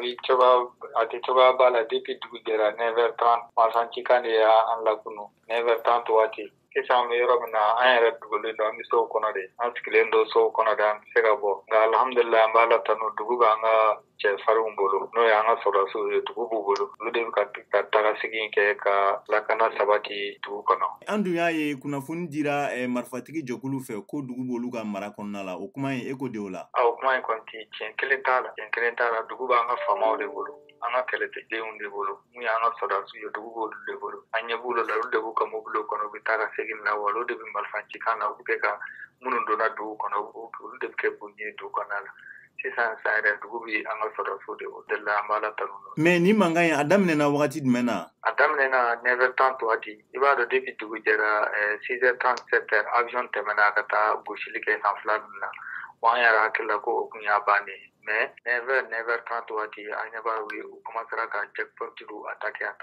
abi coba ati coba bala depuis dugu jɛra 9h30 marchand cikan de y'an lakunu 9h30 waati sisan an bɛ yɔrɔ min na an yɛrɛ dugulen don an bɛ sow kɔnɔ de an sigilen don sow kɔnɔ de an tɛ se ka bɔ nka alhamdulilayi an b'a la tanu dugu b'an ka cɛfarinw bolo n'o ye an ka sɔrɔdasiw ye dugu b'u bolo olu de bɛ ka taga segin kɛ ka lakana sabati dugu kɔnɔ. An dun y'a ye kunnafoni dira marifatigi jɛkulu fɛ ko dugu b'olu ka mara kɔnɔna la o kuma in e ko de o la. O kuma in kɔni tiɲɛ kelen t'a la dugu b'an ka faamaw de bolo an ka kɛlɛkɛdenw de bolo mun y'an ka sɔrɔdasiw ye dugu b'olu de bolo an ɲɛ b'u la olu de b'u ka mobiliw kɔnɔ u bɛ taa ka segin na wa olu de bɛ marifacikan na u bɛ kɛ ka minnu donna dugu kɔnɔ olu de bɛ kɛ k'u ɲɛ dugu kɔnɔna la sisan sa yɛrɛ dugu bɛ an ka sɔrɔdasiw de o de la an b'a la tanu. Mais ni mankan in a daminɛna wagati jumɛn na? A daminɛna 9h30 waati i b'a dɔn depuis dugu jɛra 6h30 avion tɛmɛna ka taa gosili kɛ sanfɛla ninnu na wa an yɛrɛ hakili la ko o kun y'a bannen mais 9h30 waati an ɲɛ b'a ye u commencera ka checkpointiw attaquer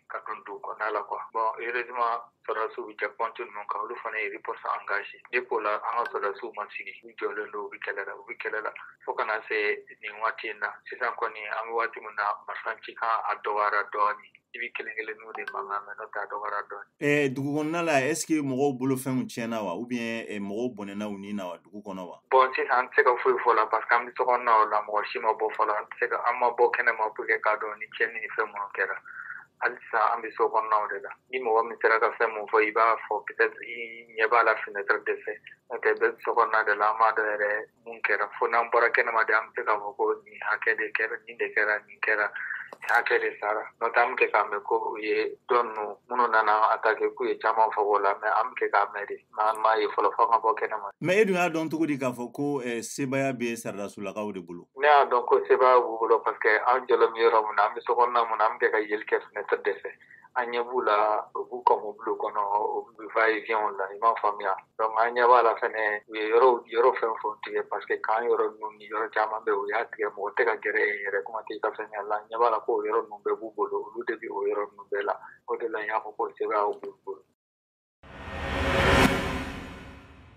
ka don dugu kɔnɔna la quoi. Bon heureusement sɔrɔdasiw bɛ checkpoint ninnu kan olu fana ye riposte engagé depuis o la an ka sɔrɔdasiw ma sigi u jɔlen don u bɛ kɛlɛ la fo ka na se nin waati in na sisan kɔni an bɛ waati min na marifacikan a dɔgɔyara dɔɔnin i bɛ kelen-kelenninw de mankan mɛn n'o tɛ a dɔgɔyara dɔɔnin. Dugu kɔnɔna la est ce que mɔgɔw bolofɛnw tiɲɛna wa ou bien mɔgɔw bɔnɛna u ni na wa dugu kɔnɔ wa? Bon sisan an tɛ se ka foyi fɔ la parce que an bɛ sokɔnɔnaw la mɔgɔ si ma bɔ fɔlɔ an ma bɔ kɛnɛma pour que k'a dɔn ni tiɲɛni ni fɛn minnu kɛra hali sisan an bɛ sokɔnɔnaw de la ni mɔgɔ min sera ka fɛn min fɔ i b'a fɔ peut-être i ɲɛ b'a la fenêtre de fɛ n'o tɛ bɛɛ bɛ sokɔnɔna de la an b'a dɔn yɛrɛ mun kɛra fo n'an bɔra kɛnɛma de an bɛ se k'a fɔ ko nin hakɛ de kɛra nin de kɛra nin kɛra hakɛ de sara n'o tɛ an bɛ kɛ k'a mɛn ko u ye dɔ ninnu minnu nana attaquer k'u ye caman fɔ o la mais an bɛ kɛ k'a mɛn de mais an m'a ye fɔlɔ fo an ka bɔ kɛnɛma. Mais e dun y'a dɔn cogo di k'a fɔ ko sebaya bɛ saridasolakaw de bolo? Ne y'a dɔn ko sebaya b'u bolo parce que an jɔlen bɛ yɔrɔ min na an bɛ sokɔnɔna min na an bɛ kɛ ka yeli kɛ fenêtre de fɛ an ɲɛ b'u la u b'u ka mobiliw kɔnɔ u bɛ va et vient la i m'a faamuya donc an ɲɛ b'a la fɛnɛ u ye yɔrɔ fɛn fɛn tigɛ parce que kan yɔrɔ ninnu ni yɔrɔ caman bɛ u y'a tigɛ mɔgɔ tɛ ka gɛrɛ yen yɛrɛ kuma tɛ i ka fɛn la an ɲɛ b'a la ko o yɔrɔ ninnu bɛɛ b'u bolo olu de bɛ o yɔrɔ ninnu bɛɛ la o de la n y'a fɔ ko sebaya b'u bolo.